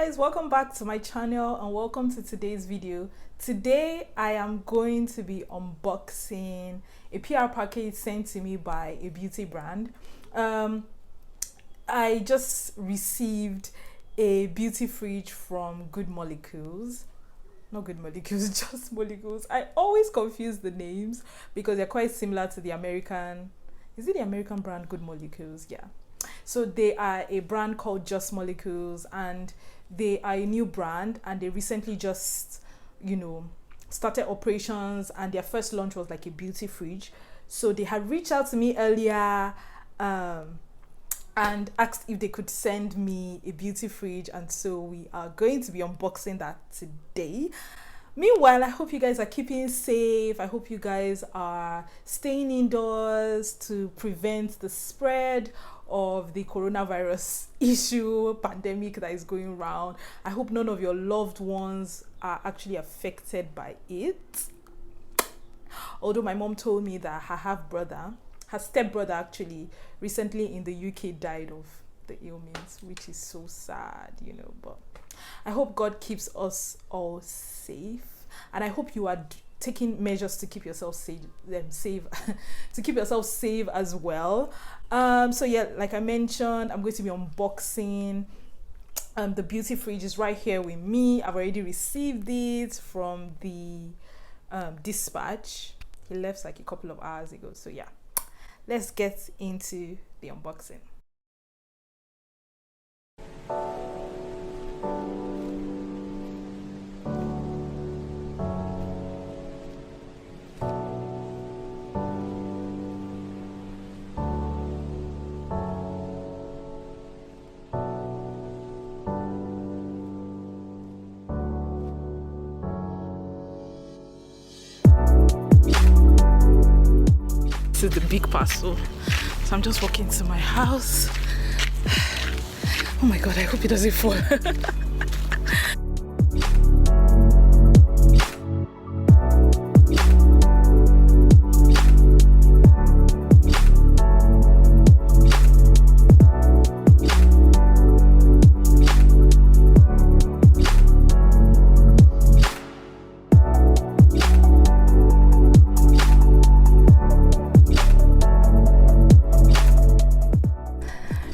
guys, welcome back to my channel and welcome to today's video. Today I am going to be unboxing a PR package sent to me by a beauty brand. I just received a beauty fridge from Good Molecules. Not Good Molecules, just Molecules. I always confuse the names because they're quite similar to the American. Is it the American brand Good Molecules? Yeah. So they are a brand called Just Molecules, and they are a new brand, and they recently just, started operations, and their first launch was like a beauty fridge. So they had reached out to me earlier and asked if they could send me a beauty fridge, and so we are going to be unboxing that today. Meanwhile, I hope you guys are keeping safe. I hope you guys are staying indoors to prevent the spread of the coronavirus pandemic that is going around. I hope none of your loved ones are actually affected by it. Although my mom told me that her stepbrother actually recently in the UK died of the ailments, which is so sad, but I hope God keeps us all safe, and I hope you are taking measures to keep yourself safe to keep yourself safe as well. So yeah, like I mentioned, I'm going to be unboxing the beauty fridge. Is right here with me. I've already received it from the dispatch. He left like a couple of hours ago. So yeah, let's get into the unboxing. This is the big parcel, so I'm just walking to my house. Oh my god, I hope it doesn't fall.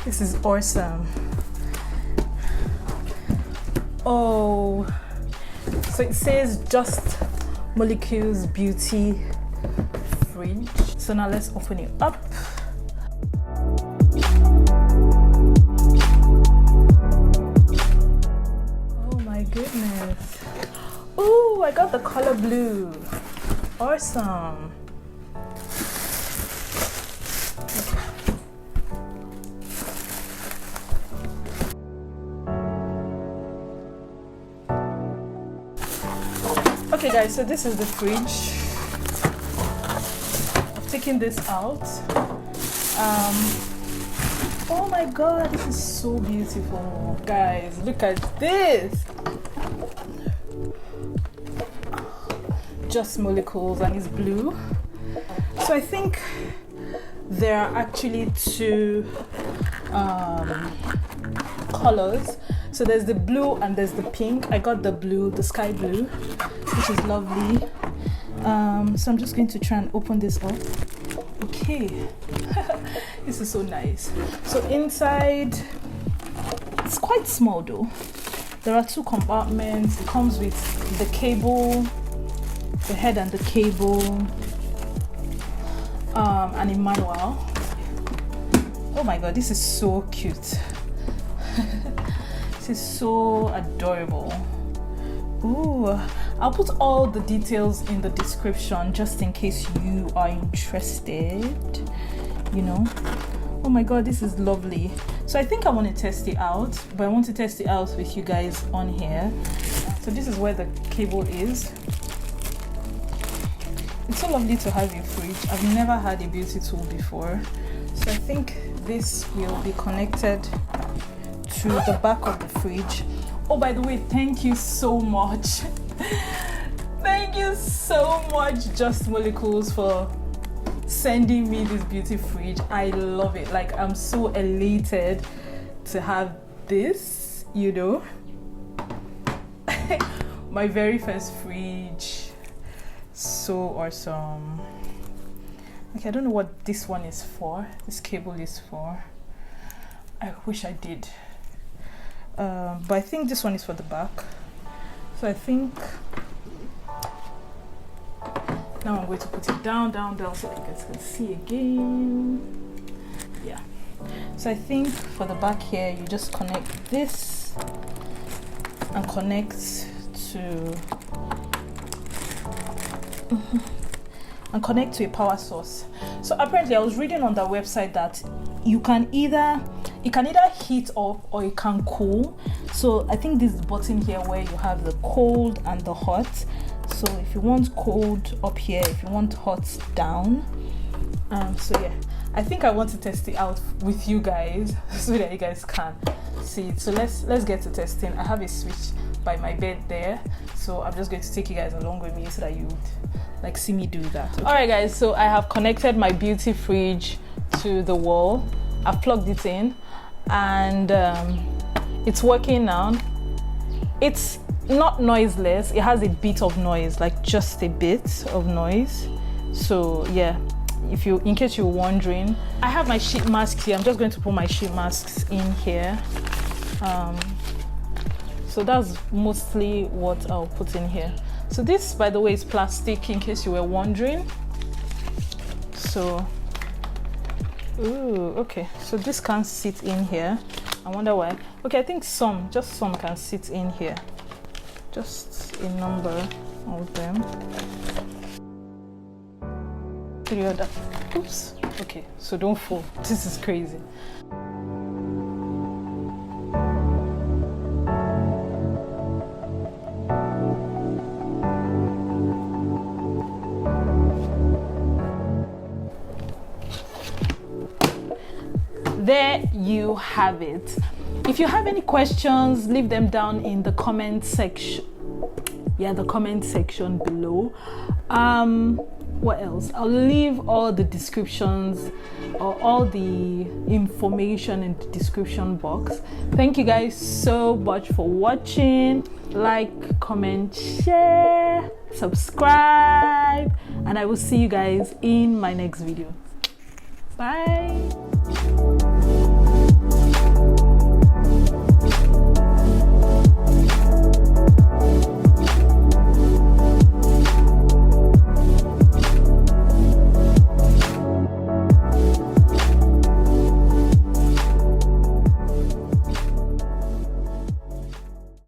This is awesome. Oh, so it says Just Molecules Beauty Fridge. So now let's open it up. Oh my goodness. Oh, I got the color blue. Awesome. Okay guys, so this is the fridge. I've taken this out. Oh my god, this is so beautiful. Guys, look at this. Just Molecules, and it's blue. So I think there are actually two colors. So there's the blue and there's the pink. I got the blue, the sky blue, which is lovely. So I'm just going to try and open this up. Okay. This is so nice. So inside, it's quite small though. There are two compartments. It comes with the cable, the head and the cable, and a manual. Oh my god, this is so cute. This is so adorable. Ooh, I'll put all the details in the description just in case you are interested. Oh my god, this is lovely. So I think I want to test it out, but I want to test it out with you guys on here. So this is where the cable is. It's so lovely to have a fridge. I've never had a beauty tool before, so I think this will be connected to the back of the fridge. Oh, by the way, thank you so much. Thank you so much, Just Molecules, for sending me this beauty fridge. I love it. Like, I'm so elated to have this, My very first fridge. So awesome. Okay, I don't know what this one is for. This cable is for. I wish I did. But I think this one is for the back. So I think now I'm going to put it down so you guys can see again. Yeah. So I think for the back here, you just connect this and connect to a power source. So apparently I was reading on the website that it can either heat up or it can cool. So I think this button here where you have the cold and the hot. So if you want cold up here, if you want hot down. So yeah, I think I want to test it out with you guys so that you guys can see it. So let's get to testing. I have a switch by my bed there, so I'm just going to take you guys along with me so that you would like see me do that. Okay. All right guys, so I have connected my beauty fridge to the wall. I've plugged it in and it's working now. It's not noiseless. It has a bit of noise, like just a bit of noise. So yeah, in case you're wondering, I have my sheet mask here. I'm just going to put my sheet masks in here. So that's mostly what I'll put in here. So this, by the way, is plastic, in case you were wondering. So, ooh, okay. So this can sit in here. I wonder why. Okay, I think just some can sit in here. Just a number of them. 3 other. Oops. Okay, so don't fall. This is crazy. There you have it. If you have any questions, leave them down in the comment section. Yeah, the comment section below. What else? I'll leave all the descriptions or all the information in the description box. Thank you guys so much for watching. Like, comment, share, subscribe, and I will see you guys in my next video. Bye.